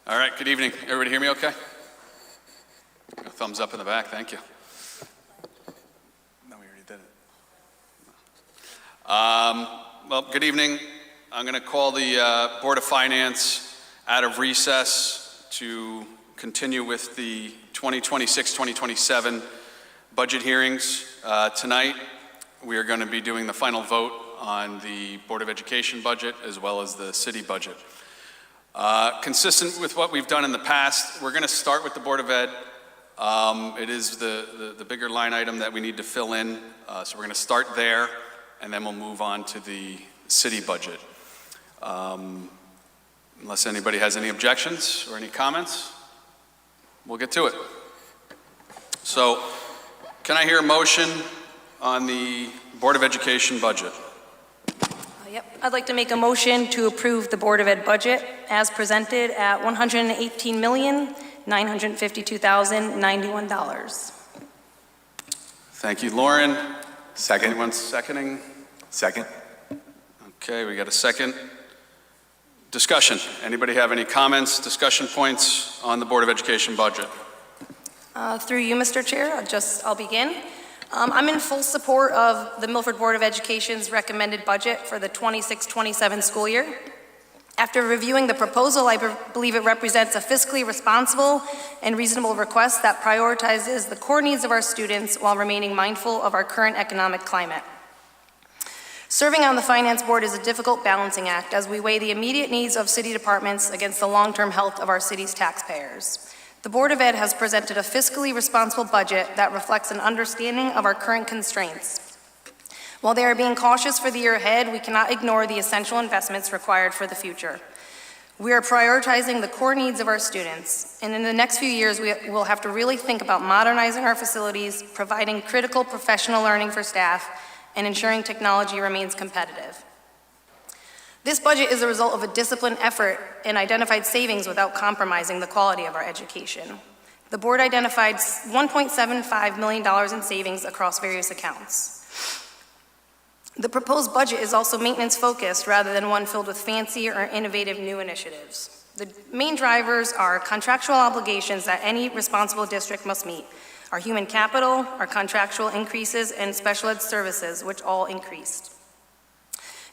All right, good evening. Everybody hear me okay? A thumbs up in the back, thank you. No, we already did it. Well, good evening. I'm going to call the Board of Finance out of recess to continue with the 2026-2027 budget hearings. Tonight, we are going to be doing the final vote on the Board of Education budget as well as the city budget. Consistent with what we've done in the past, we're going to start with the Board of Ed. It is the bigger line item that we need to fill in, so we're going to start there, and then we'll move on to the city budget. Unless anybody has any objections or any comments, we'll get to it. So, can I hear a motion on the Board of Education budget? Yep, I'd like to make a motion to approve the Board of Ed budget as presented at $118,952,091. Thank you, Lauren. Second. Anyone seconding? Second. Okay, we got a second. Discussion. Anybody have any comments, discussion points on the Board of Education budget? Through you, Mr. Chair, I'll begin. I'm in full support of the Milford Board of Education's recommended budget for the 26-27 school year. After reviewing the proposal, I believe it represents a fiscally responsible and reasonable request that prioritizes the core needs of our students while remaining mindful of our current economic climate. Serving on the Finance Board is a difficult balancing act as we weigh the immediate needs of city departments against the long-term health of our city's taxpayers. The Board of Ed has presented a fiscally responsible budget that reflects an understanding of our current constraints. While they are being cautious for the year ahead, we cannot ignore the essential investments required for the future. We are prioritizing the core needs of our students, and in the next few years, we will have to really think about modernizing our facilities, providing critical professional learning for staff, and ensuring technology remains competitive. This budget is a result of a disciplined effort and identified savings without compromising the quality of our education. The board identified $1.75 million in savings across various accounts. The proposed budget is also maintenance-focused rather than one filled with fancy or innovative new initiatives. The main drivers are contractual obligations that any responsible district must meet, our human capital, our contractual increases, and special ed services, which all increased.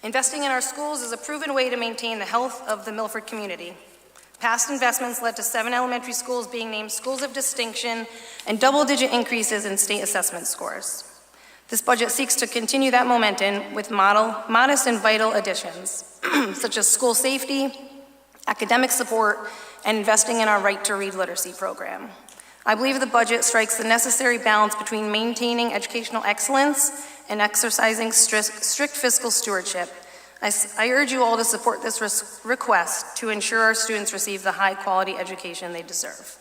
Investing in our schools is a proven way to maintain the health of the Milford community. Past investments led to 7 elementary schools being named schools of distinction and double-digit increases in state assessment scores. This budget seeks to continue that momentum with modest and vital additions, such as school safety, academic support, and investing in our Right to Read literacy program. I believe the budget strikes the necessary balance between maintaining educational excellence and exercising strict fiscal stewardship. I urge you all to support this request to ensure our students receive the high-quality education they deserve.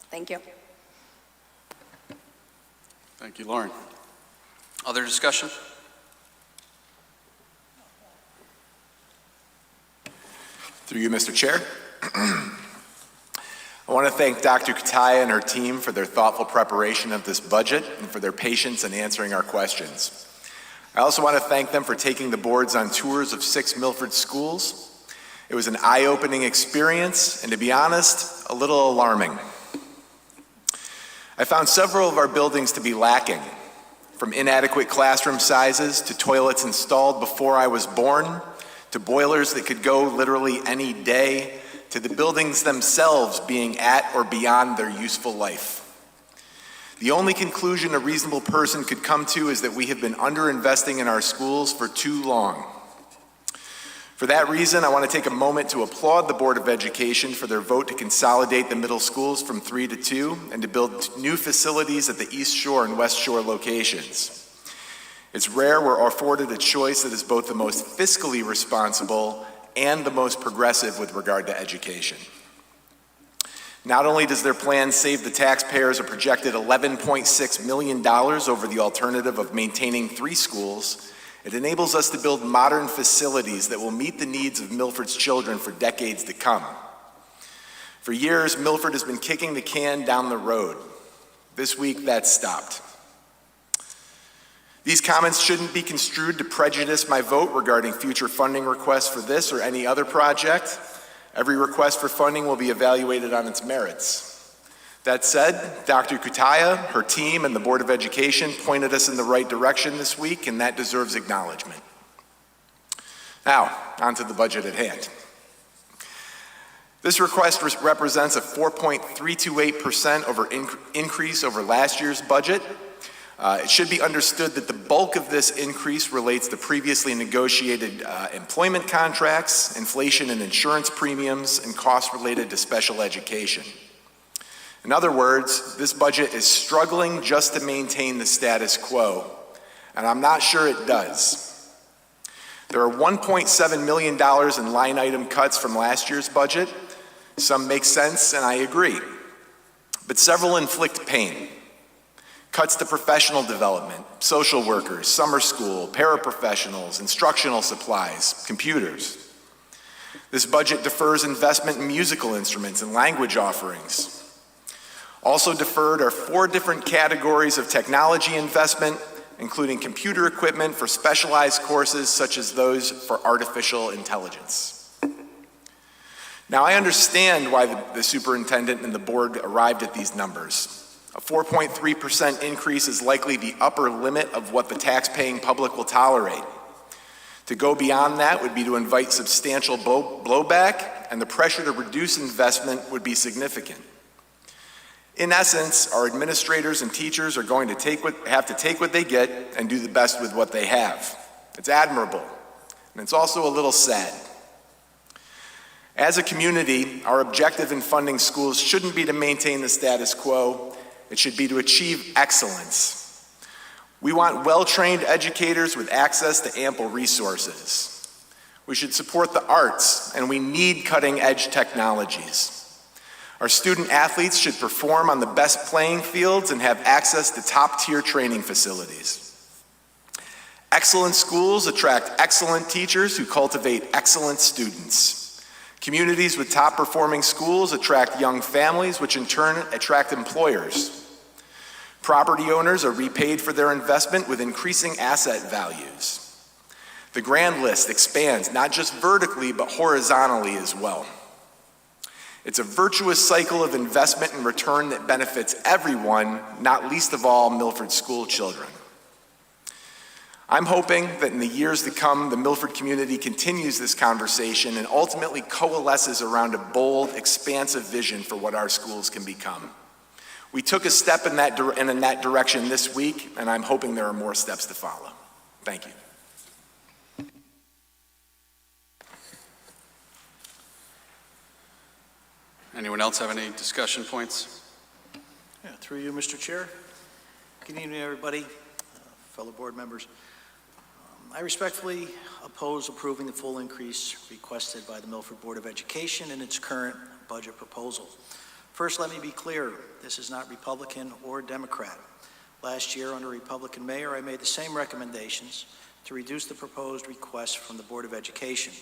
Thank you. Thank you, Lauren. Other discussion? Through you, Mr. Chair. I want to thank Dr. Kataya and her team for their thoughtful preparation of this budget and for their patience in answering our questions. I also want to thank them for taking the boards on tours of 6 Milford schools. It was an eye-opening experience, and to be honest, a little alarming. I found several of our buildings to be lacking, from inadequate classroom sizes to toilets installed before I was born, to boilers that could go literally any day, to the buildings themselves being at or beyond their useful life. The only conclusion a reasonable person could come to is that we have been underinvesting in our schools for too long. For that reason, I want to take a moment to applaud the Board of Education for their vote to consolidate the middle schools from 3 to 2 and to build new facilities at the East Shore and West Shore locations. It's rare we're afforded a choice that is both the most fiscally responsible and the most progressive with regard to education. Not only does their plan save the taxpayers a projected $11.6 million over the alternative of maintaining 3 schools, it enables us to build modern facilities that will meet the needs of Milford's children for decades to come. For years, Milford has been kicking the can down the road. This week, that stopped. These comments shouldn't be construed to prejudice my vote regarding future funding requests for this or any other project. Every request for funding will be evaluated on its merits. That said, Dr. Kutaya, her team, and the Board of Education pointed us in the right direction this week, and that deserves acknowledgement. Now, on to the budget at hand. This request represents a 4.328% increase over last year's budget. It should be understood that the bulk of this increase relates to previously negotiated employment contracts, inflation and insurance premiums, and costs related to special education. In other words, this budget is struggling just to maintain the status quo, and I'm not sure it does. There are $1.7 million in line item cuts from last year's budget. Some make sense, and I agree, but several inflict pain. Cuts to professional development, social workers, summer school, paraprofessionals, instructional supplies, computers. This budget defers investment in musical instruments and language offerings. Also deferred are 4 different categories of technology investment, including computer equipment for specialized courses such as those for artificial intelligence. Now, I understand why the superintendent and the board arrived at these numbers. A 4.3% increase is likely the upper limit of what the tax-paying public will tolerate. To go beyond that would be to invite substantial blowback, and the pressure to reduce investment would be significant. In essence, our administrators and teachers are going to have to take what they get and do the best with what they have. It's admirable, and it's also a little sad. As a community, our objective in funding schools shouldn't be to maintain the status quo. It should be to achieve excellence. We want well-trained educators with access to ample resources. We should support the arts, and we need cutting-edge technologies. Our student athletes should perform on the best playing fields and have access to top-tier training facilities. Excellent schools attract excellent teachers who cultivate excellent students. Communities with top-performing schools attract young families, which in turn attract employers. Property owners are repaid for their investment with increasing asset values. The grand list expands not just vertically, but horizontally as well. It's a virtuous cycle of investment and return that benefits everyone, not least of all Milford school children. I'm hoping that in the years to come, the Milford community continues this conversation and ultimately coalesces around a bold, expansive vision for what our schools can become. We took a step in that direction this week, and I'm hoping there are more steps to follow. Thank you. Anyone else have any discussion points? Yeah, through you, Mr. Chair. Good evening, everybody, fellow board members. I respectfully oppose approving the full increase requested by the Milford Board of Education in its current budget proposal. First, let me be clear, this is not Republican or Democrat. Last year, under Republican mayor, I made the same recommendations to reduce the proposed request from the Board of Education.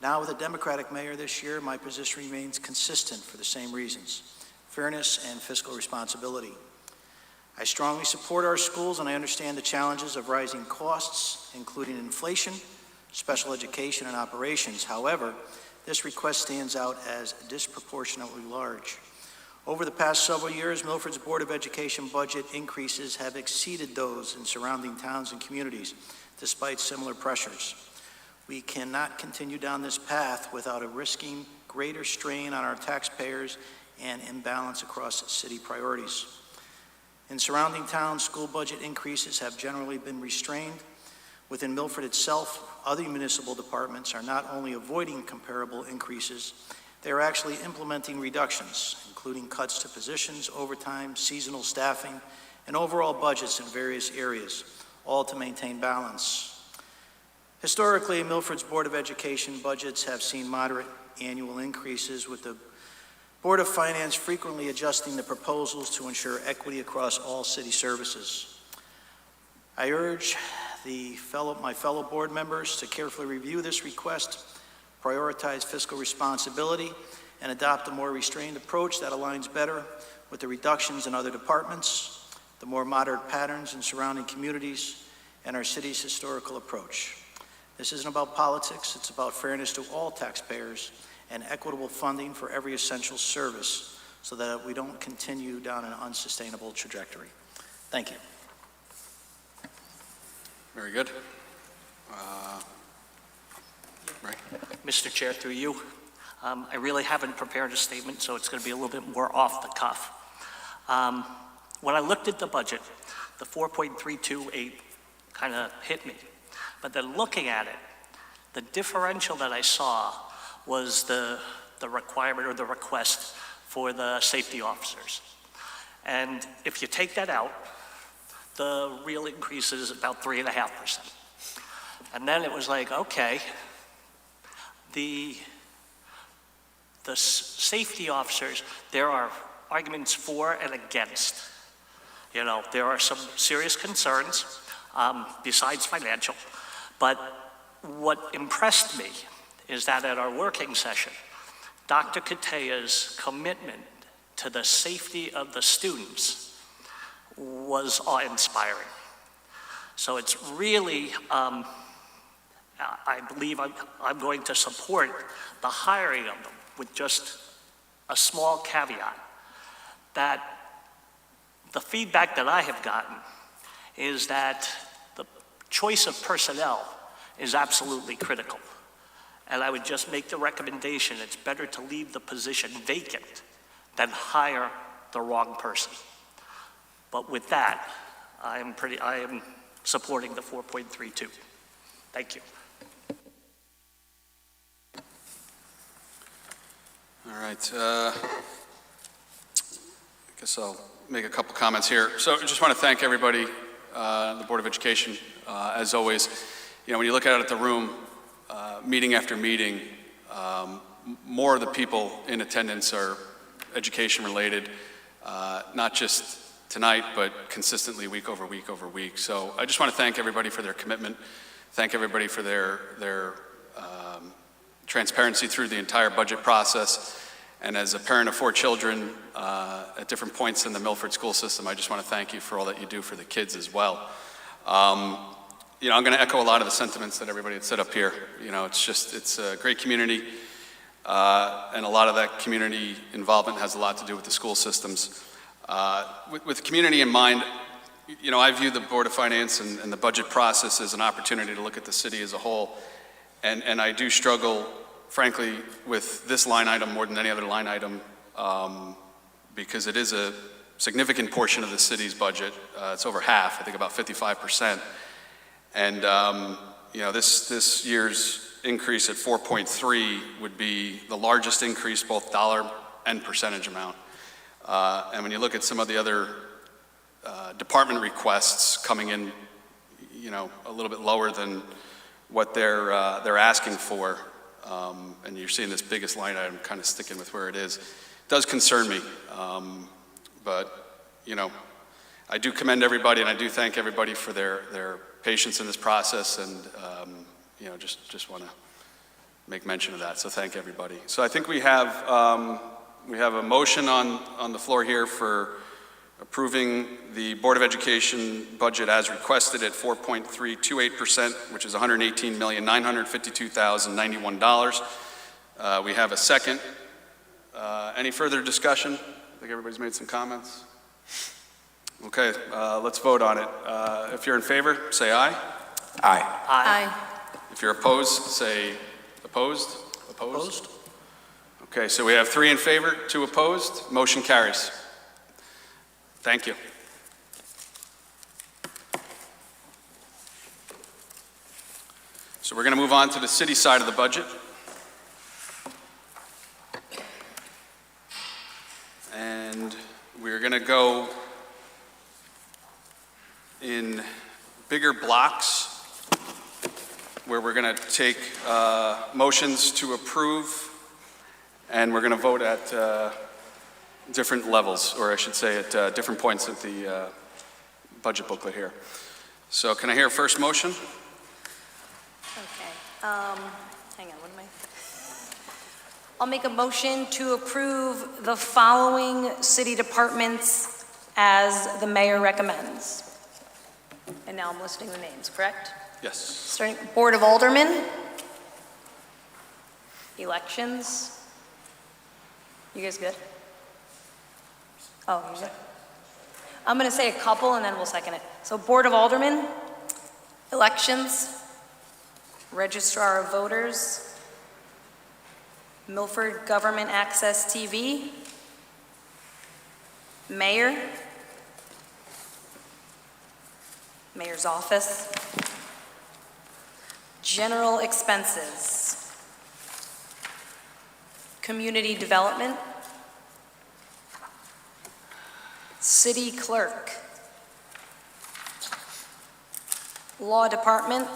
Now, with a Democratic mayor this year, my position remains consistent for the same reasons: fairness and fiscal responsibility. I strongly support our schools, and I understand the challenges of rising costs, including inflation, special education, and operations. However, this request stands out as disproportionately large. Over the past several years, Milford's Board of Education budget increases have exceeded those in surrounding towns and communities, despite similar pressures. We cannot continue down this path without risking greater strain on our taxpayers and imbalance across city priorities. In surrounding towns, school budget increases have generally been restrained. Within Milford itself, other municipal departments are not only avoiding comparable increases, they are actually implementing reductions, including cuts to positions, overtime, seasonal staffing, and overall budgets in various areas, all to maintain balance. Historically, Milford's Board of Education budgets have seen moderate annual increases, with the Board of Finance frequently adjusting the proposals to ensure equity across all city services. I urge my fellow board members to carefully review this request, prioritize fiscal responsibility, and adopt a more restrained approach that aligns better with the reductions in other departments, the more moderate patterns in surrounding communities, and our city's historical approach. This isn't about politics, it's about fairness to all taxpayers and equitable funding for every essential service so that we don't continue down an unsustainable trajectory. Thank you. Very good. Right. Mr. Chair, through you, I really haven't prepared a statement, so it's going to be a little bit more off the cuff. When I looked at the budget, the 4.328 kind of hit me. But then looking at it, the differential that I saw was the requirement or the request for the safety officers. And if you take that out, the real increase is about 3.5%. And then it was like, okay, the safety officers, there are arguments for and against. You know, there are some serious concerns besides financial. But what impressed me is that at our working session, Dr. Katea's commitment to the safety of the students was awe-inspiring. So it's really, I believe I'm going to support the hiring of them with just a small caveat that the feedback that I have gotten is that the choice of personnel is absolutely critical. And I would just make the recommendation, it's better to leave the position vacant than hire the wrong person. But with that, I am supporting the 4.32. Thank you. All right. I guess I'll make a couple comments here. So I just want to thank everybody, the Board of Education, as always. You know, when you look out at the room, meeting after meeting, more of the people in attendance are education related, not just tonight, but consistently week over week over week. So I just want to thank everybody for their commitment, thank everybody for their transparency through the entire budget process. And as a parent of 4 children at different points in the Milford school system, I just want to thank you for all that you do for the kids as well. You know, I'm going to echo a lot of the sentiments that everybody had said up here. You know, it's a great community, and a lot of that community involvement has a lot to do with the school systems. With the community in mind, you know, I view the Board of Finance and the budget process as an opportunity to look at the city as a whole. And I do struggle, frankly, with this line item more than any other line item, because it is a significant portion of the city's budget. It's over half, I think about 55%. And you know, this year's increase at 4.3 would be the largest increase, both dollar and percentage amount. And when you look at some of the other department requests coming in, you know, a little bit lower than what they're asking for, and you're seeing this biggest line item kind of sticking with where it is, does concern me. But you know, I do commend everybody, and I do thank everybody for their patience in this process, and you know, just want to make mention of that. So thank everybody. So I think we have a motion on the floor here for approving the Board of Education budget as requested at 4.328%, which is $118,952,091. We have a second. Any further discussion? I think everybody's made some comments. Okay, let's vote on it. If you're in favor, say aye. Aye. Aye. If you're opposed, say opposed. Opposed? Okay, so we have 3 in favor, 2 opposed. Motion carries. Thank you. So we're going to move on to the city side of the budget. And we're going to go in bigger blocks where we're going to take motions to approve, and we're going to vote at different levels, or I should say at different points of the budget booklet here. So can I hear a first motion? Okay. Hang on, what am I? I'll make a motion to approve the following city departments as the mayor recommends. And now I'm listing the names, correct? Yes. Starting Board of Aldermen, Elections. You guys good? Oh, you good? I'm going to say a couple and then we'll second it. So Board of Aldermen, elections, Registrar of Voters, Milford Government Access TV, Mayor, Mayor's Office, General Expenses, Community Development, City Clerk, Law Department,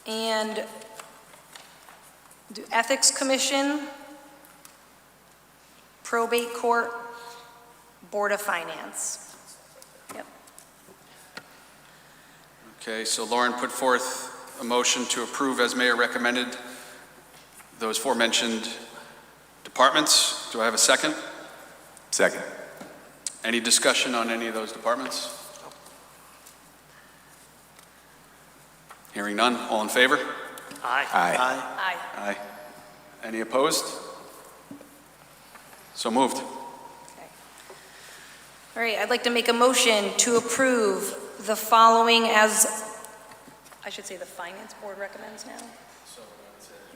and Ethics Commission, Probate Court, Board of Finance. Yep. Okay, so Lauren put forth a motion to approve as mayor recommended those aforementioned departments. Do I have a second? Second. Any discussion on any of those departments? Hearing none, all in favor? Aye. Aye. Aye. Aye. Aye. Any opposed? So moved. Okay. All right, I'd like to make a motion to approve the following as, I should say the Finance Board recommends now?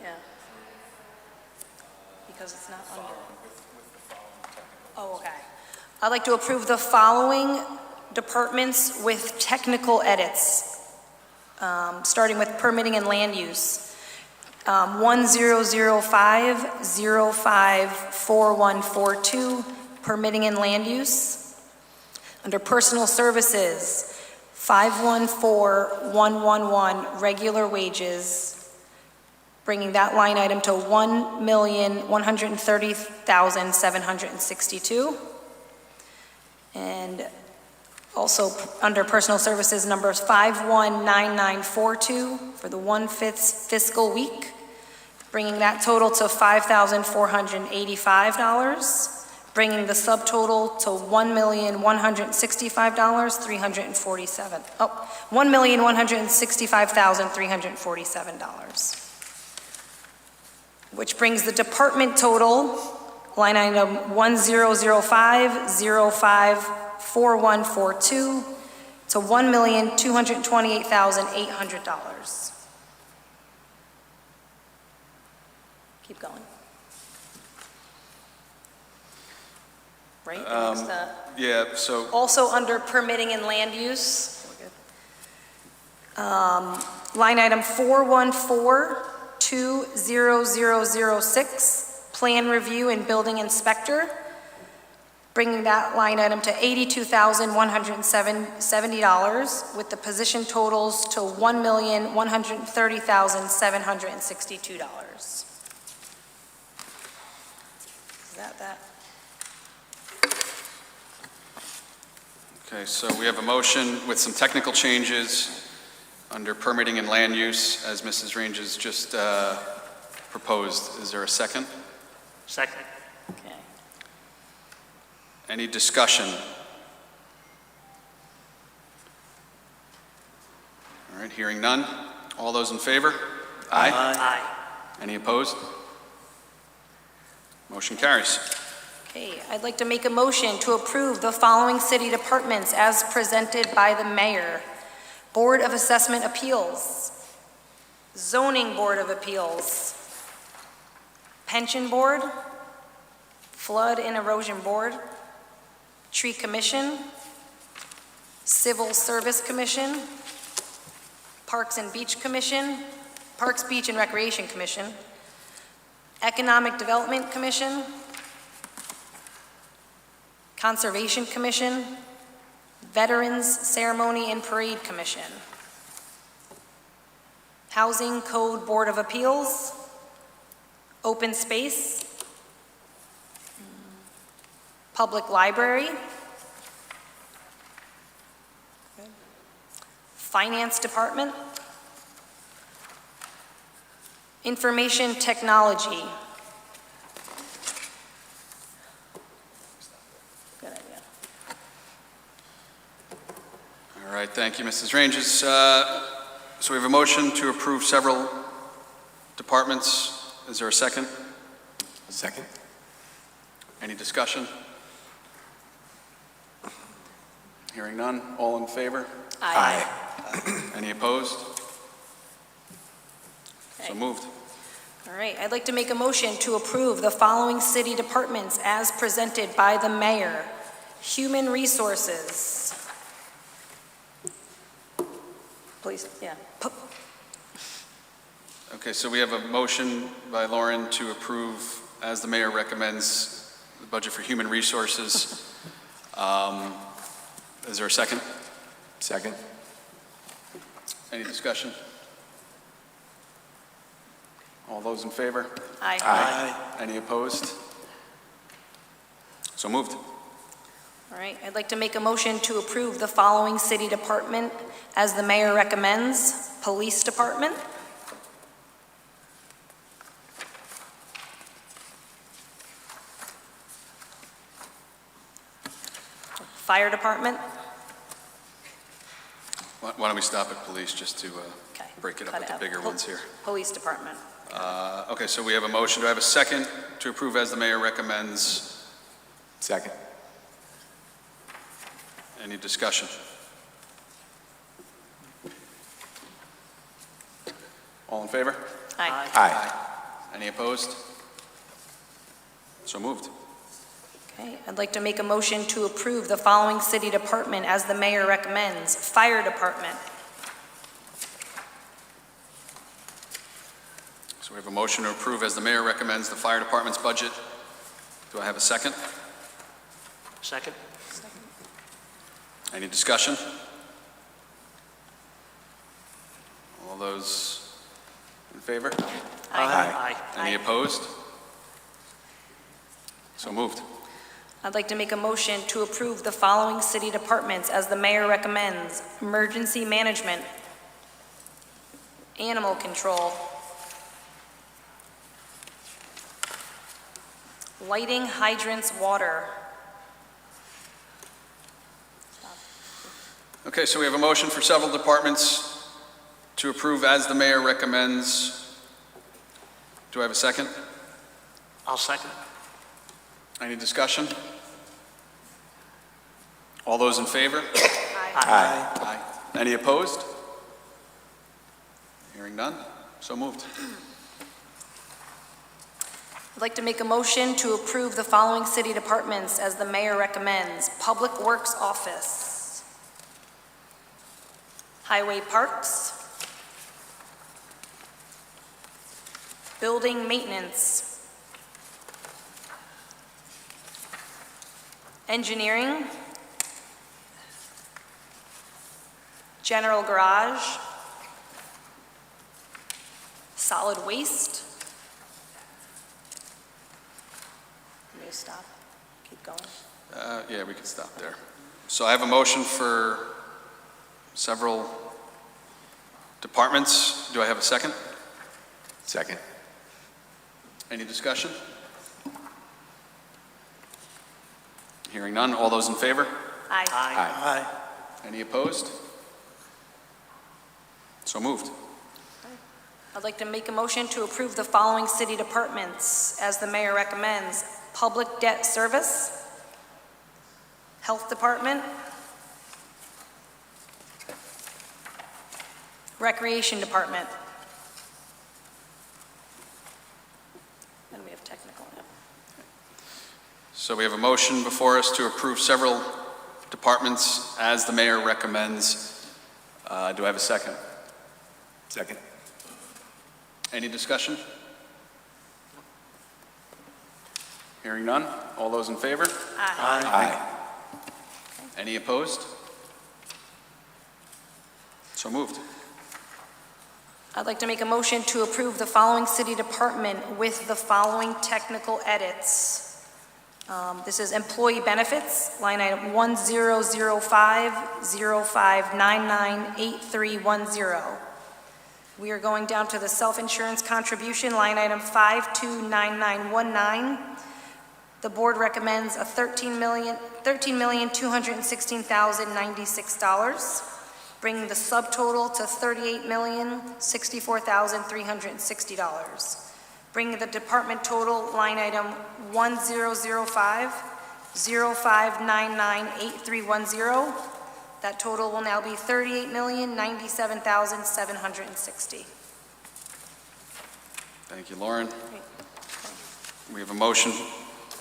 Yeah. Because it's not under. Oh, okay. I'd like to approve the following departments with technical edits, starting with permitting and land use. 1005-054142, permitting and land use. Under personal services, 514111, regular wages, bringing that line item to $1,130,762. And also under personal services, numbers 519942 for the 1/5 fiscal week, bringing that total to $5,485, bringing the subtotal to $1,165,347. Oh, $1,165,347. Which brings the department total, line item 1005-054142, to $1,228,800. Keep going. Right? Next, Yeah, so also under permitting and land use, line item 414-20006, plan review and building inspector, bringing that line item to $82,170, with the position totals to $1,130,762. Is that? okay, so we have a motion with some technical changes under permitting and land use, as Mrs. Ranges just proposed. Is there a second? Second. Okay. Any discussion? All right, hearing none. All those in favor? Aye. Any opposed? Motion carries. Okay, I'd like to make a motion to approve the following city departments as presented by the mayor. Board of Assessment Appeals, Zoning Board of Appeals, Pension Board, Flood and Erosion Board, Tree Commission, Civil Service Commission, Parks and Beach Commission, Parks, Beach and Recreation Commission, Economic Development Commission, Conservation Commission, Veterans Ceremony and Parade Commission, Housing Code Board of Appeals, Open Space, Public Library, Finance Department, Information Technology. Good idea. All right, thank you, Mrs. Ranges. So we have a motion to approve several departments. Is there a second? Second. Any discussion? Hearing none. All in favor? Aye. Any opposed? So Okay. moved. All right, I'd like to make a motion to approve the following city departments as presented by the mayor. Human Resources. Please, yeah. Okay, so we have a motion by Lauren to approve, as the mayor recommends, the budget for human resources. Is there a second? Second. Any discussion? All those in favor? Aye. Aye. Any opposed? So moved. All right, I'd like to make a motion to approve the following city department as the mayor recommends. Police Department. Fire Department. Why don't we stop at police just to Okay. break it up cut with the out. bigger ones here? Police Department. Okay, so we have a motion. Do I have a second to approve as the mayor recommends? Second. Any discussion? All in favor? Aye. Aye. Any opposed? So moved. Okay, I'd like to make a motion to approve the following city department as the mayor recommends. Fire Department. So we have a motion to approve as the mayor recommends the fire department's budget. Do I have a second? Second? Any discussion? All those in favor? Aye. Any opposed? So moved. I'd like to make a motion to approve the following city departments as the mayor recommends. Emergency Management. Animal Control. Lighting, Hydrants, Water. Okay, so we have a motion for several departments to approve as the mayor recommends. Do I have a second? I'll second. Any discussion? All those in favor? Aye. Aye. Any opposed? Hearing none, so moved. I'd like to make a motion to approve the following city departments as the mayor recommends. Public Works Office. Highway Parks. Building Maintenance. Engineering. General Garage. Solid Waste. Let me stop. Keep going. Yeah, we can stop there. So I have a motion for several departments. Do I have a second? Second. Any discussion? Hearing none. All those in favor? Aye. Aye. Any opposed? So moved. I'd like to make a motion to approve the following city departments as the mayor recommends. Public Debt Service, Health Department, Recreation Department. And we have technical. Yep. So we have a motion before us to approve several departments as the mayor recommends. Do I have a second? Second. Any discussion? Hearing none. All those in favor? Aye. Aye. Any opposed? So moved. I'd like to make a motion to approve the following city department with the following technical edits. This is employee benefits, line item 100505998310. We are going down to the self-insurance contribution, line item 529919. The board recommends a $13,216,096. bringing the subtotal to $38,064,360. Bringing the department total, line item 1005-0599-8310. That total will now be $38,097,760. Thank you, Lauren. We have a motion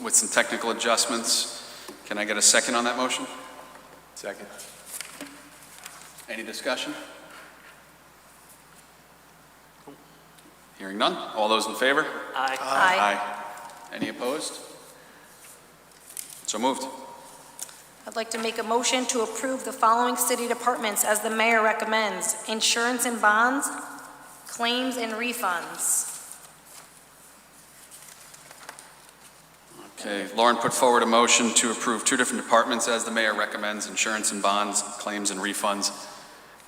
with some technical adjustments. Can I get a second on that motion? Second. Any discussion? Hearing none. All those in favor? Aye. Aye. Any opposed? So moved. I'd like to make a motion to approve the following city departments as the mayor recommends: insurance and bonds, claims and refunds. Okay, Lauren put forward a motion to approve two different departments as the mayor recommends: insurance and bonds, claims and refunds.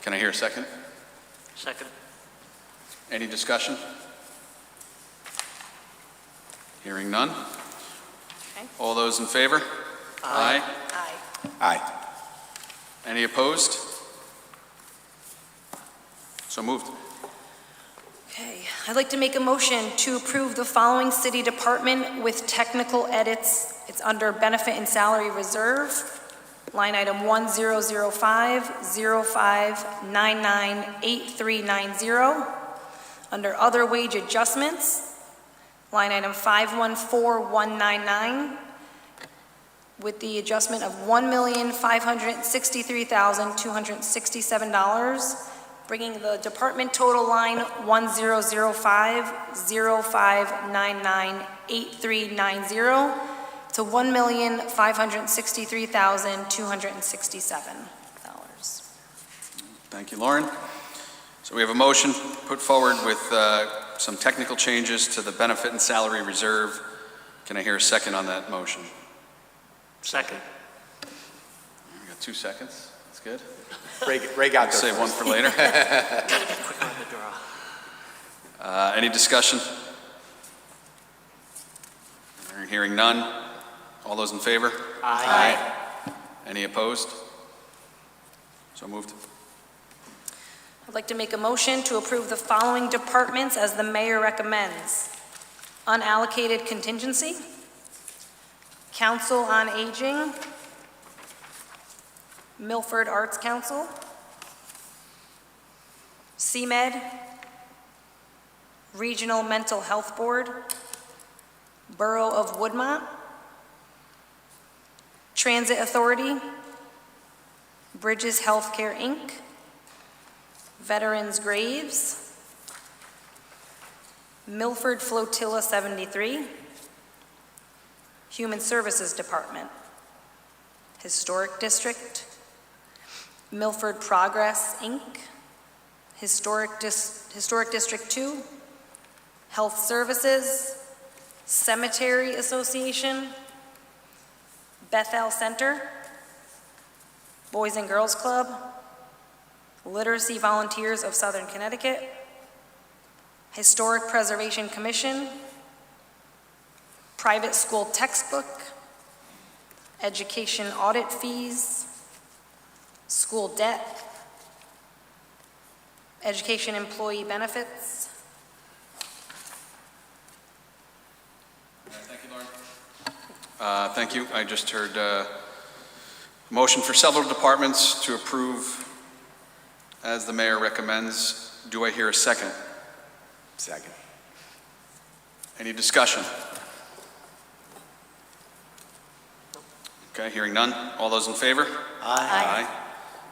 Can I hear a second? Second. Any discussion? Hearing none. Okay. All those in favor? Aye. Aye. Aye. Any opposed? So moved. Okay, I'd like to make a motion to approve the following city department with technical edits. It's under benefit and salary reserve, line item 1005-0599-8390. Under other wage adjustments, line item 514199, with the adjustment of $1,563,267, bringing the department total line 1005-0599-8390 to $1,563,267. Thank you, Lauren. So we have a motion put forward with some technical changes to the benefit and salary reserve. Can I hear a second on that motion? Second. We got 2 seconds. That's good. Ray got there Save one first. for later. Quicker on the draw. Any discussion? Hearing none. All those in favor? Aye. Any opposed? So moved. I'd like to make a motion to approve the following departments as the mayor recommends: unallocated contingency, Council on Aging, Milford Arts Council, CMed, Regional Mental Health Board, Borough of Woodmont, Transit Authority, Bridges Healthcare, Inc., Veterans Graves, Milford Flotilla 73, Human Services Department, Historic District, Milford Progress, Inc., Historic District 2, Health Services, Cemetery Association, Bethel Center, Boys and Girls Club, Literacy Volunteers of Southern Connecticut, Historic Preservation Commission, Private School Textbook, Education Audit Fees, School Debt, Education Employee Benefits. Thank you, Lauren. Thank you. I just heard a motion for several departments to approve as the mayor recommends. Do I hear a second? Second. Any discussion? Okay, hearing none. All those in favor? Aye.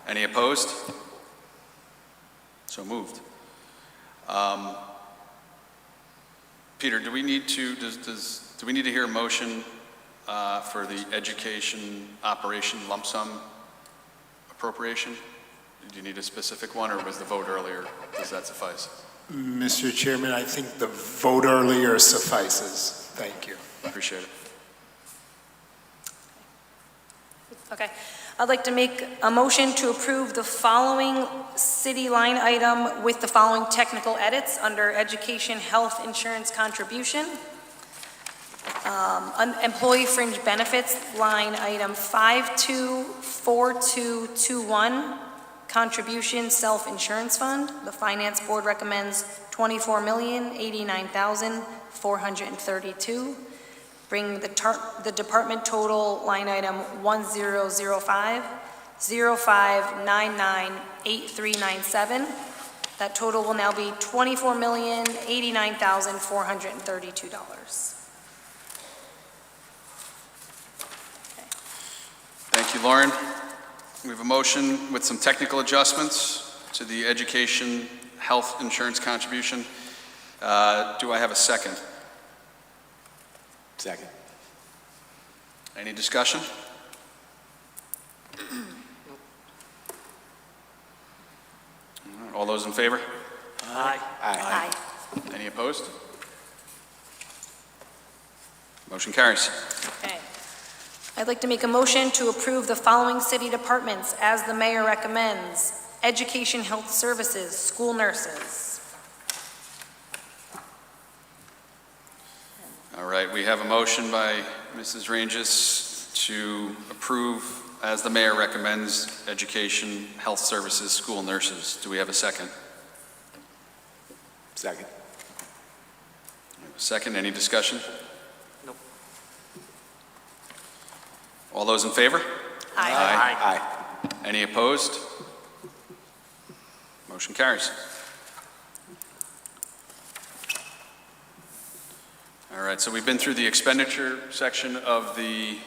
Any opposed? So moved. Peter, do we need to, do we need to hear a motion for the education operation lump sum appropriation? Do you need a specific one, or was the vote earlier? Does that suffice? Mr. Chairman, I think the vote earlier suffices. Thank you. Appreciate it. Okay. I'd like to make a motion to approve the following city line item with the following technical edits under education, health, insurance contribution. Employee fringe benefits, line item 524221, Contribution Self-Insurance Fund, the Finance Board recommends $24,089,432. Bring the department total line item 1005 05998397. That total will now be $24,089,432. Thank you, Lauren. We have a motion with some technical adjustments to the education health insurance contribution. Do I have a second? Second. Any discussion? All those in favor? Aye. Aye. Any opposed? Motion carries. Okay. I'd like to make a motion to approve the following city departments as the mayor recommends. Education, Health Services, School Nurses. All right, we have a motion by Mrs. Ranges to approve, as the mayor recommends, Education, Health Services, School Nurses. Do we have a second? Second. Second, any discussion? Nope. All those in favor? Aye. Aye. Any opposed? Motion carries. All right, so we've been through the expenditure section of the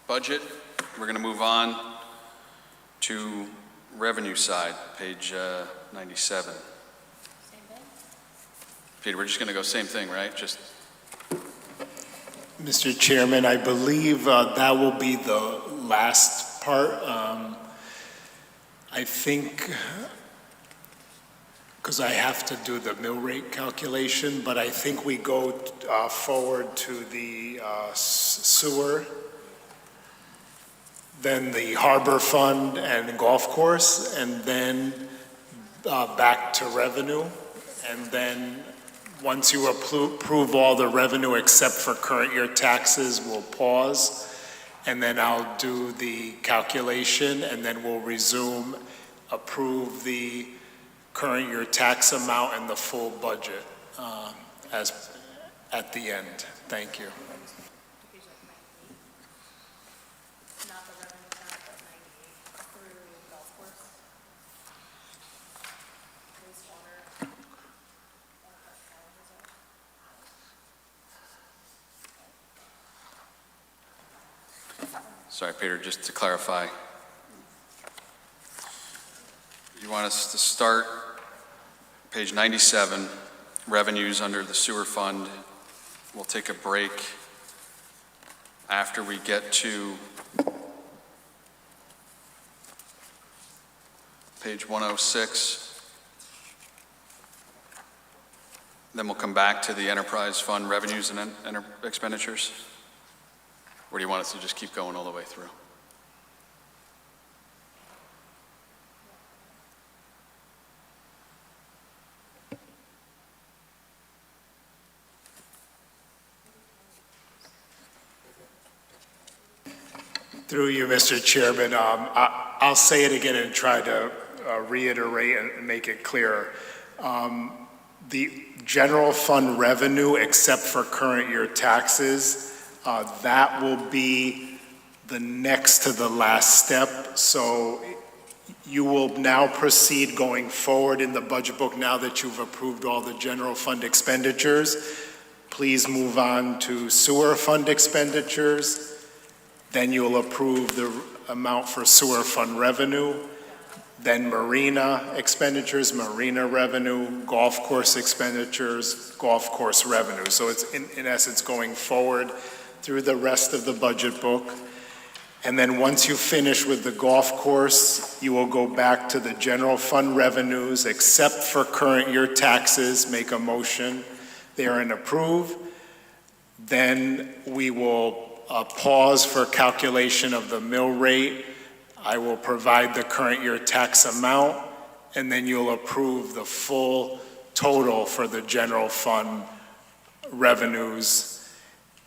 budget. We're going to move on to revenue side, page 97. Peter, we're just going to go same thing, right? Just Mr. Chairman, I believe that will be the last part. I think, because I have to do the mill rate calculation, but I think we go forward to the sewer, then the harbor fund and golf course, and then back to revenue. And then once you approve all the revenue except for current year taxes, we'll pause. And then I'll do the calculation, and then we'll resume, approve the current year tax amount and the full budget as at the end. Thank you. sorry, Peter, just to clarify. You want us to start page 97, revenues under the sewer fund. We'll take a break after we get to page 106. Then we'll come back to the enterprise fund revenues and expenditures. Or do you want us to just keep going all the way through? Through you, Mr. Chairman, I'll say it again and try to reiterate and make it clearer. The general fund revenue, except for current year taxes, that will be the next to the last step. So you will now proceed going forward in the budget book now that you've approved all the general fund expenditures. Please move on to sewer fund expenditures. Then you'll approve the amount for sewer fund revenue. Then marina expenditures, marina revenue, golf course expenditures, golf course revenue. So it's in essence going forward through the rest of the budget book. And then once you finish with the golf course, you will go back to the general fund revenues, except for current year taxes, make a motion there and approve. Then we will pause for calculation of the mill rate. I will provide the current year tax amount, and then you'll approve the full total for the general fund revenues,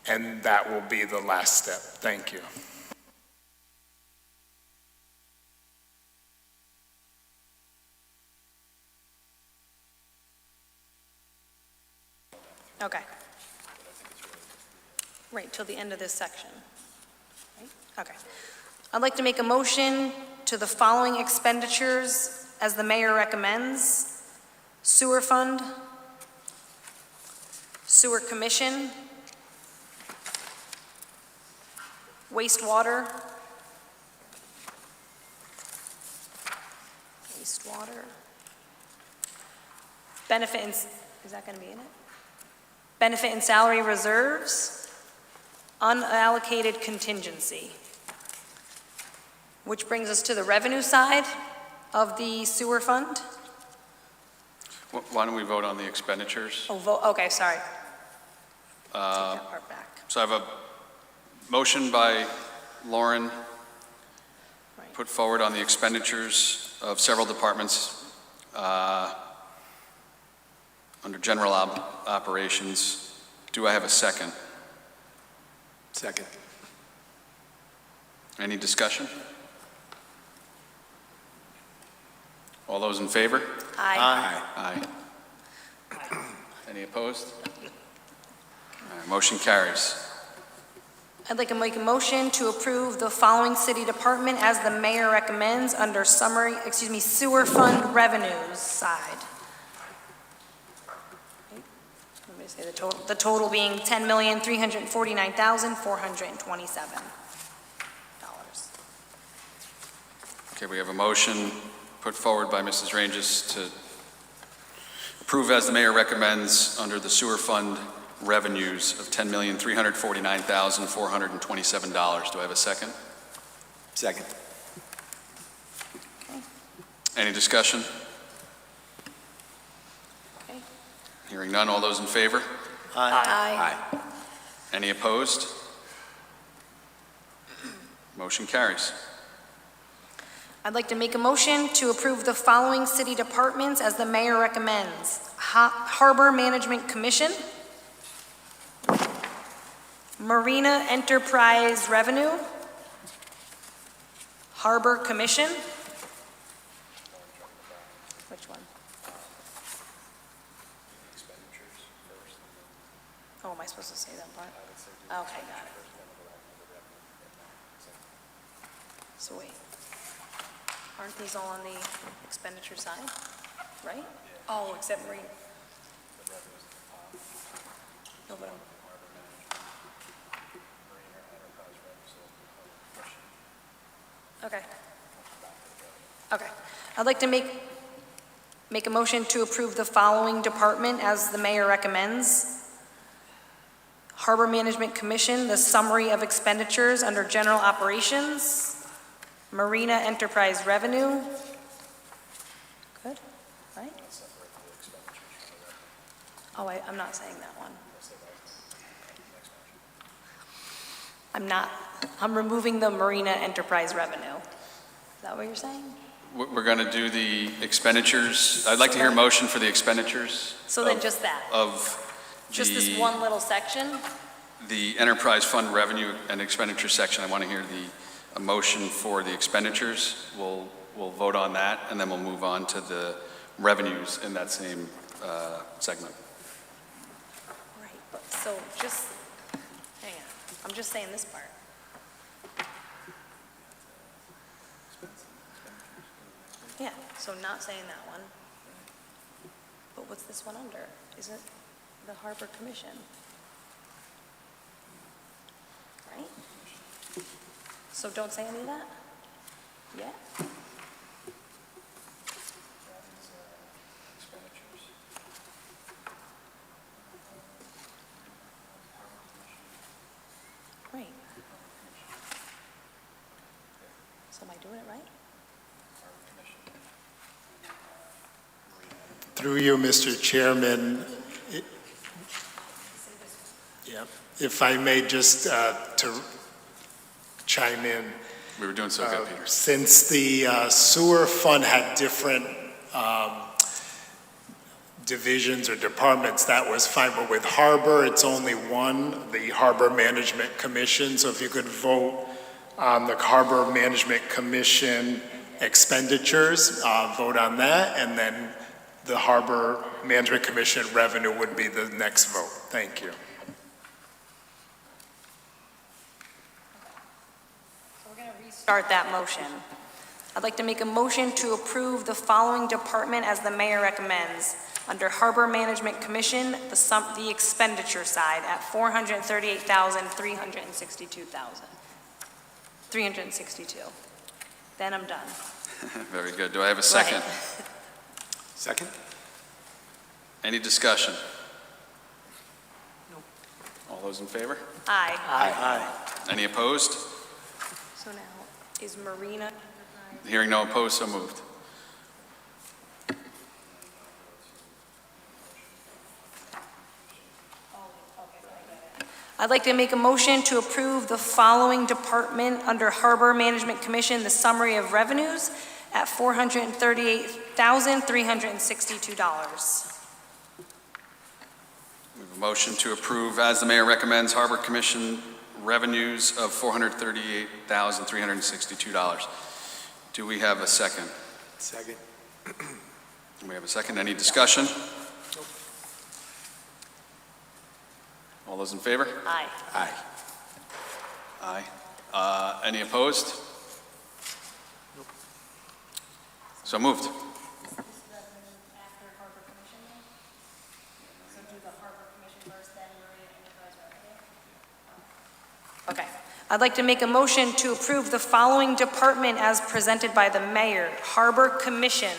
and that will be the last step. Thank you. Okay. Right, till the end of this section. Right? Okay. I'd like to make a motion to the following expenditures as the mayor recommends: sewer fund, sewer commission, wastewater, benefit and, is that going to be in it? Benefit and salary reserves, unallocated contingency. Which brings us to the revenue side of the sewer fund. Why don't we vote on the expenditures? Oh, okay, sorry. Take that part back. So I have a motion by Lauren, Right. put forward on the expenditures of several departments under general operations. Do I have a second? Second. Any discussion? All those in favor? Aye. Aye. Any opposed? All right, motion carries. I'd like to make a motion to approve the following city department as the mayor recommends under sewer fund revenues side. Let me say the total being $10,349,427. Okay, we have a motion put forward by Mrs. Ranges to approve as the mayor recommends under the sewer fund revenues of $10,349,427. Do I have a second? Second. Any discussion? Okay. Hearing none, all those in favor? Aye. Any opposed? Motion carries. I'd like to make a motion to approve the following city departments as the mayor recommends: Harbor Management Commission, Marina Enterprise Revenue, Harbor Commission. Which one? Oh, am I supposed to say that part? Okay, got it. So wait. Aren't these all on the expenditure side, right? Oh, except Marine. No, but okay. Okay. I'd like to make a motion to approve the following department as the mayor recommends: Harbor Management Commission, the summary of expenditures under general operations, Marina Enterprise Revenue. Good, right? Oh, I'm not saying that one. I'm removing the Marina Enterprise Revenue. Is that what you're saying? We're going to do the expenditures. I'd like to hear a motion for the expenditures. So then just that, Of just this the- one little section? The enterprise fund revenue and expenditure section. I want to hear a motion for the expenditures. We'll vote on that, and then we'll move on to the revenues in that same segment. Right, but so just, hang on, I'm just saying this part. Yeah, so not saying that one. But what's this one under? Is it the Harbor Commission? Right? So don't say any of that? Yeah? Right. So am I doing it right? Through you, Mr. Chairman, if I may just to chime in. We were doing so good, Peter. Since the sewer fund had different divisions or departments, that was fine. But with Harbor, it's only one, the Harbor Management Commission. So if you could vote on the Harbor Management Commission expenditures, vote on that, and then the Harbor Management Commission revenue would be the next vote. Thank you. We're going to restart that motion. I'd like to make a motion to approve the following department as the mayor recommends. Under Harbor Management Commission, the expenditure side at $362,000. Then I'm done. Very good. Do I have a second? Right. Second? Any discussion? All those in favor? Aye. Aye. Any opposed? So now, is Marina? Hearing no opposed, so moved. I'd like to make a motion to approve the following department under Harbor Management Commission, the summary of revenues at $438,362. We have a motion to approve, as the mayor recommends, Harbor Commission revenues of $438,362. Do we have a second? Second. We have a second. Any discussion? All those in favor? Aye. Aye. Aye. Any opposed? So moved. Okay. I'd like to make a motion to approve the following department as presented by the mayor, Harbor Commission.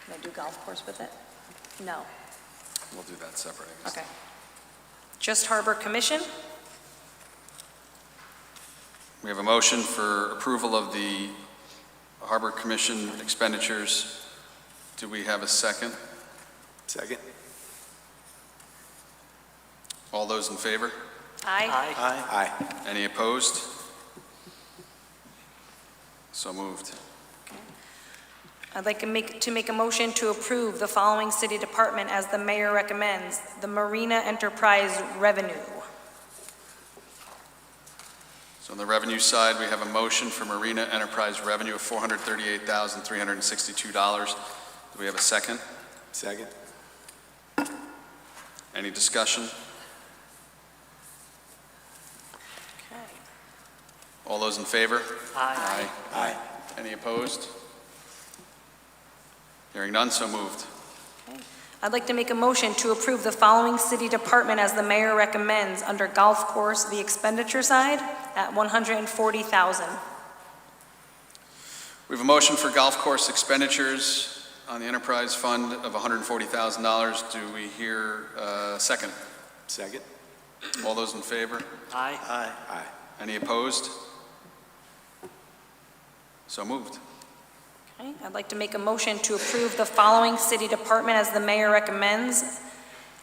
Can I do golf course with it? No. We'll do that separate, I guess. Okay. Just Harbor Commission? We have a motion for approval of the Harbor Commission expenditures. Do we have a second? Second? All those in favor? Aye. Aye. Any opposed? So moved. I'd like to make a motion to approve the following city department as the mayor recommends, the Marina Enterprise revenue. So on the revenue side, we have a motion for Marina Enterprise revenue of $438,362. Do we have a second? Second? Any discussion? Okay. All those in favor? Aye. Aye. Any opposed? Hearing none, so moved. I'd like to make a motion to approve the following city department as the mayor recommends under golf course, the expenditure side at $140,000. We have a motion for golf course expenditures on the enterprise fund of $140,000. Do we hear a second? Second? All those in favor? Aye. Aye. Aye. Any opposed? So moved. Okay. I'd like to make a motion to approve the following city department as the mayor recommends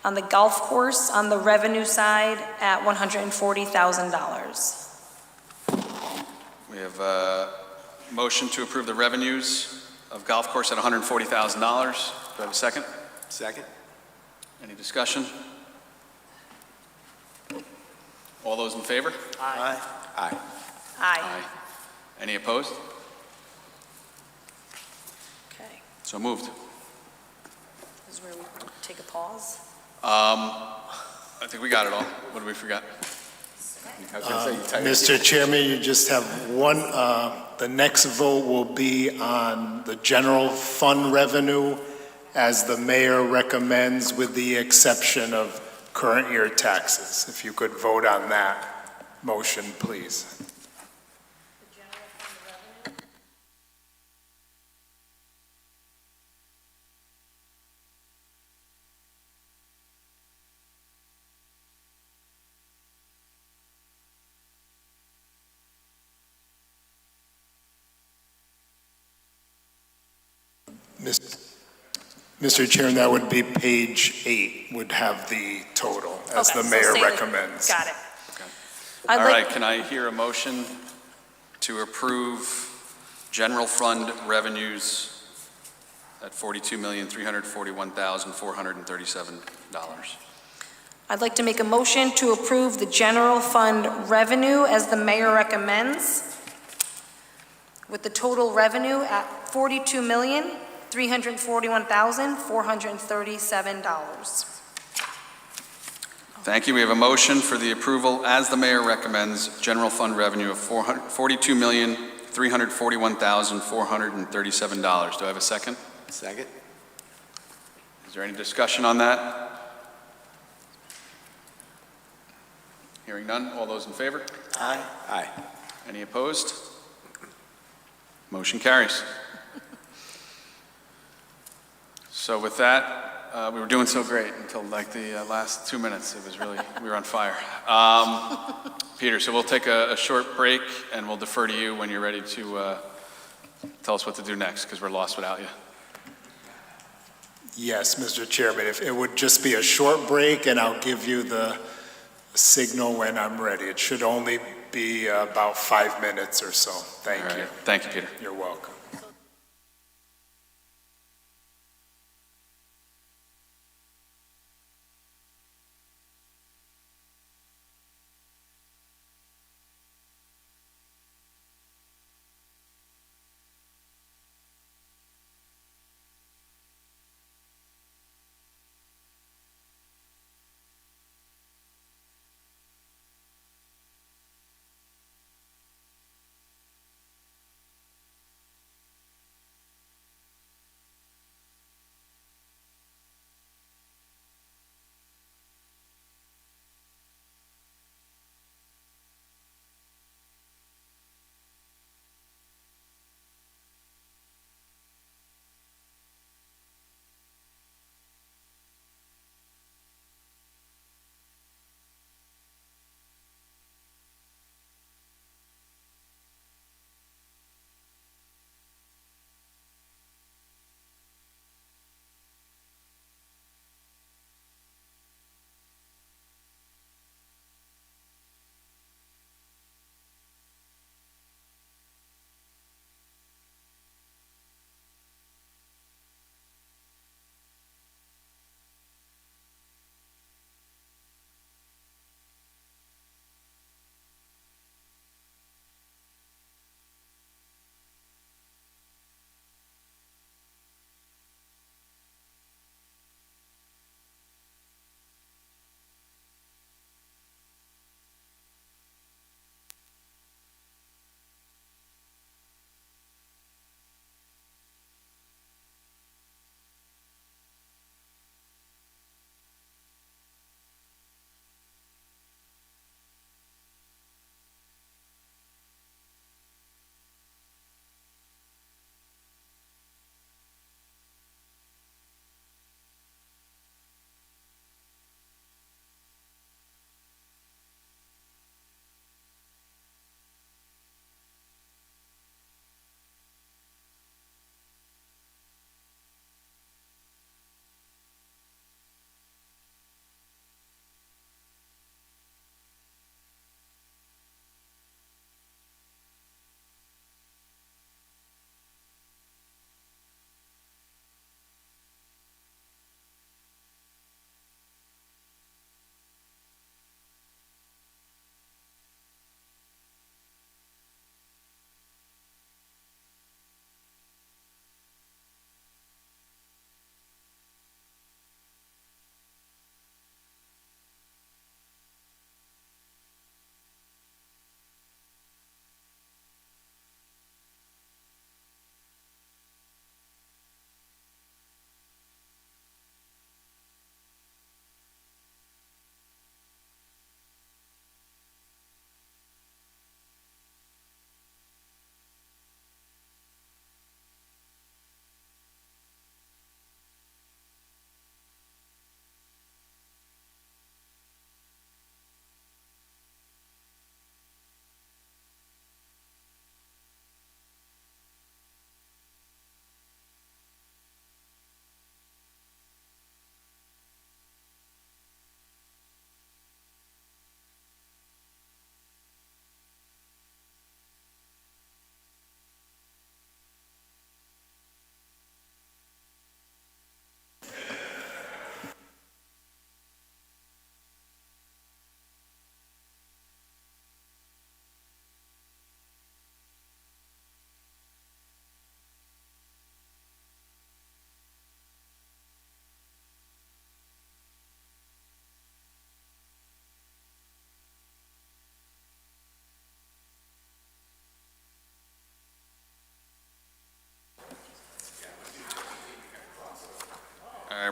on the golf course on the revenue side at $140,000. We have a motion to approve the revenues of golf course at $140,000. Do I have a second? Second? Any discussion? All those in favor? Aye. Aye. Aye. Any opposed? Okay. So moved. This is where we take a pause. I think we got it all. What did we forget? I was gonna say, you typed it. Mr. Chairman, you just have one, the next vote will be on the general fund revenue as the mayor recommends with the exception of current year taxes. If you could vote on that motion, please. Mr. Chairman, that would be page 8 would have the total as Okay, the so mayor say the- recommends. Got it. Okay. I'd All like- right, can I hear a motion to approve general fund revenues at $42,341,437? I'd like to make a motion to approve the general fund revenue as the mayor recommends with the total revenue at $42,341,437. Thank you. We have a motion for the approval, as the mayor recommends, general fund revenue of $42,341,437. Do I have a second? Second? Is there any discussion on that? Hearing none. All those in favor? Aye. Aye. Any opposed? Motion carries. So with that, we were doing so great until like the last 2 minutes. It was really, we were on fire. Peter, so we'll take a short break and we'll defer to you when you're ready to tell us what to do next, because we're lost without you. Yes, Mr. Chairman, if it would just be a short break, and I'll give you the signal when I'm ready. It should only be about 5 minutes or so. Thank All right. you. Thank you, Peter. You're welcome.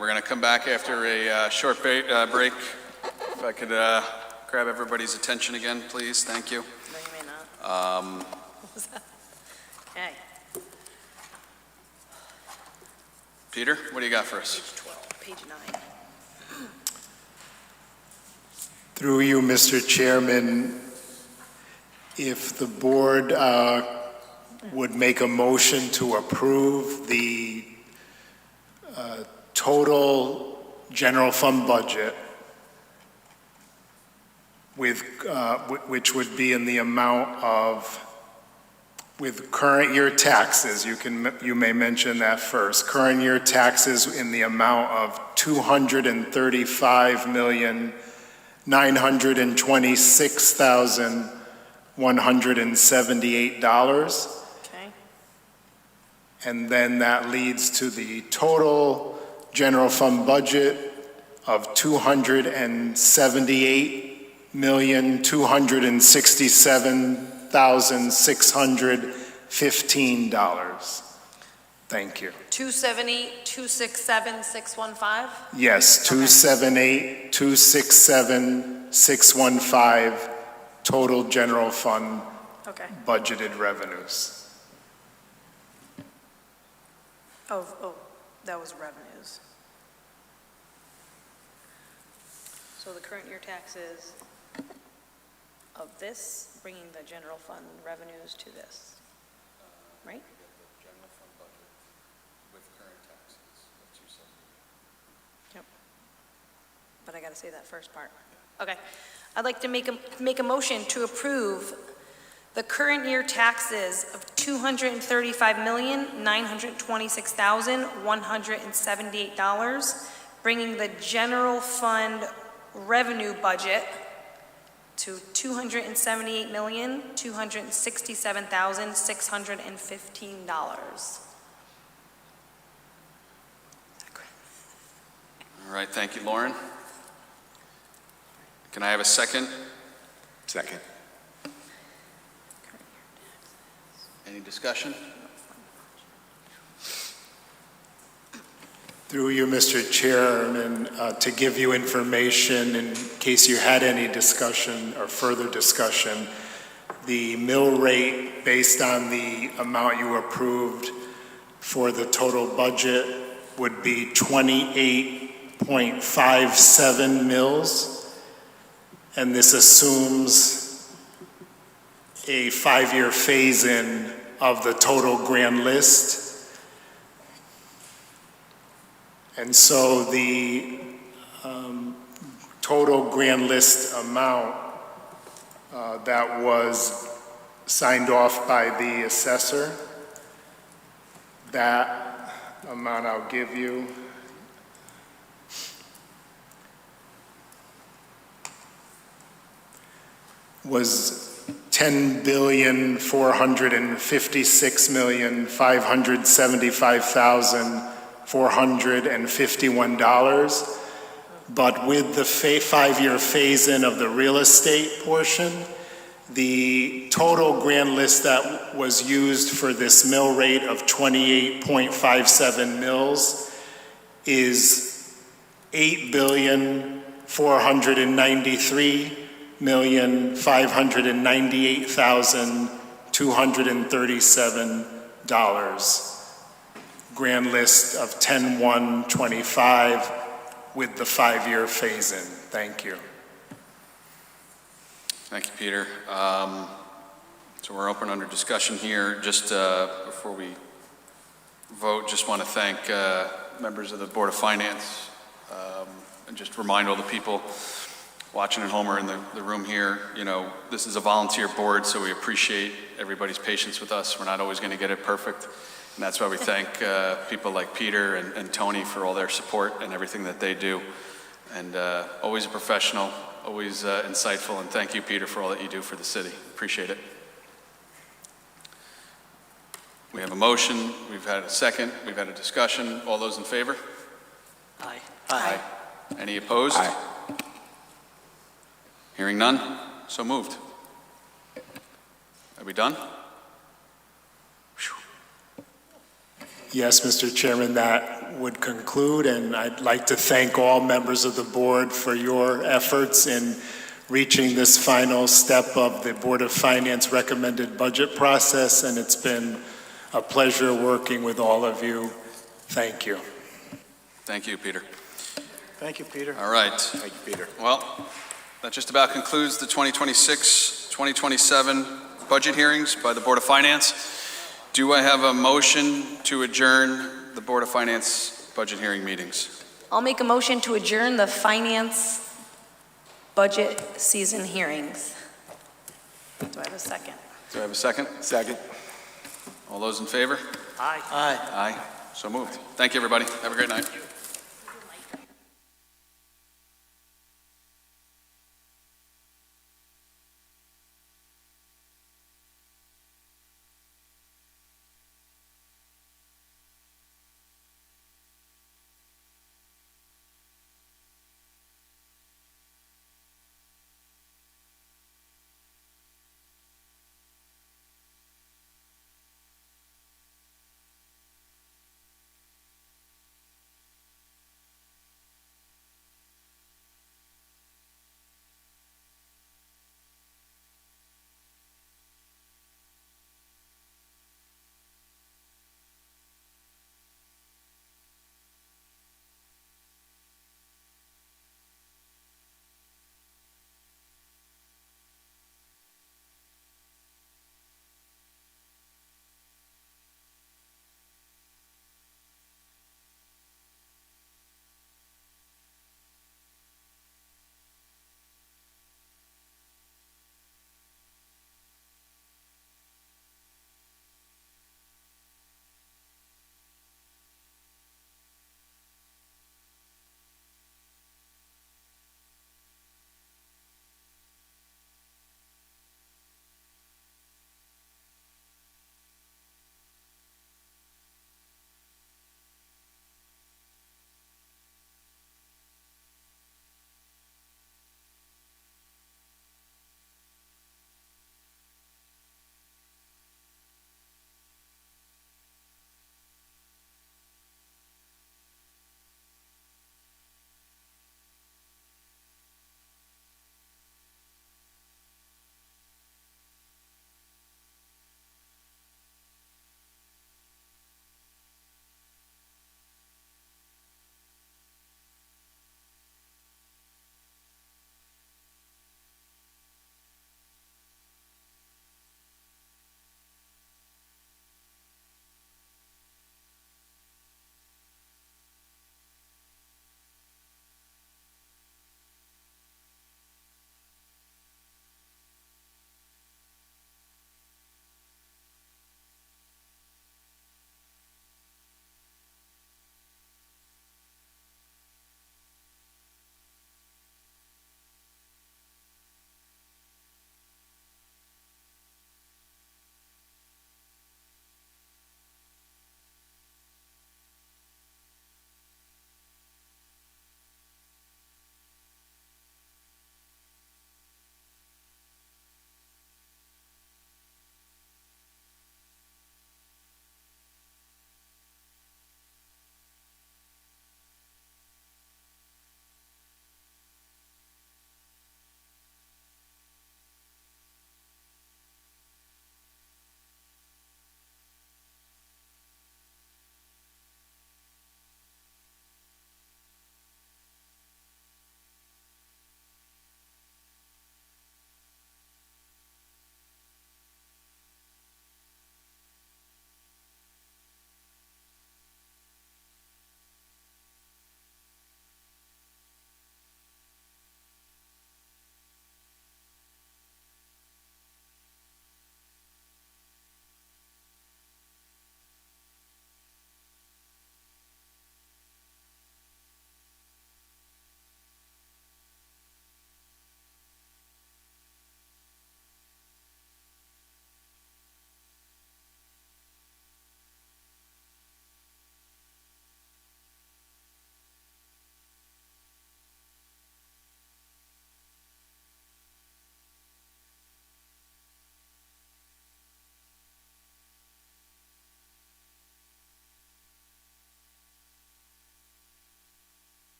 we're going to come back after a short break. If I could grab everybody's attention again, please. Thank you. No, you may not. Okay, Peter, what do you got for us? page 12, page 9. Through you, Mr. Chairman, if the board would make a motion to approve the total general fund budget with, which would be in the amount of, with current year taxes, you may mention that first. Current year taxes in the amount of $235,926,178. Okay, And then that leads to the total general fund budget of $278,267,615. Thank you. 270-267-615? Yes, 278-267-615, total general fund Okay. budgeted revenues. Oh, that was revenues. So the current year taxes of this, bringing the general fund revenues to this, right? General fund budget with current taxes of 270. Yep. But I got to say that first part. Okay. I'd like to make a motion to approve the current year taxes of $235,926,178, bringing the general fund revenue budget to $278,267,615. All right, thank you, Lauren. Can I have a second? Second. Any discussion? Through you, Mr. Chairman, to give you information in case you had any discussion or further discussion, the mill rate based on the amount you approved for the total budget would be 28.57 mills. And this assumes a 5-year phase-in of the total grand list. And so the total grand list amount that was signed off by the assessor, that amount I'll give you was $10,456,575,451. But with the 5-year phase-in of the real estate portion, the total grand list that was used for this mill rate of 28.57 mills is $8,493,598,237. Grand list of 10-1-25 with the 5-year phase-in. Thank you. Thank you, Peter. So we're open under discussion here. Just before we vote, just want to thank members of the Board of Finance and just remind all the people watching at home or in the room here, you know, this is a volunteer board, so we appreciate everybody's patience with us. We're not always going to get it perfect. And that's why we thank people like Peter and Tony for all their support and everything that they do. And always a professional, always insightful. And thank you, Peter, for all that you do for the city. Appreciate it. We have a motion. We've had a second. We've had a discussion. All those in favor? Aye. Aye. Any opposed? Aye. Hearing none, so moved. Are we done? Yes, Mr. Chairman, that would conclude, and I'd like to thank all members of the board for your efforts in reaching this final step of the Board of Finance recommended budget process, and it's been a pleasure working with all of you. Thank you. Thank you, Peter. Thank you, Peter. All right. Thank you, Peter. Well, that just about concludes the 2026-2027 budget hearings by the Board of Finance. Do I have a motion to adjourn the Board of Finance budget hearing meetings? I'll make a motion to adjourn the finance budget season hearings. Do I have a second? Do I have a second? Second. All those in favor? Aye. Aye. Aye. So moved. Thank you, everybody. Have a great night.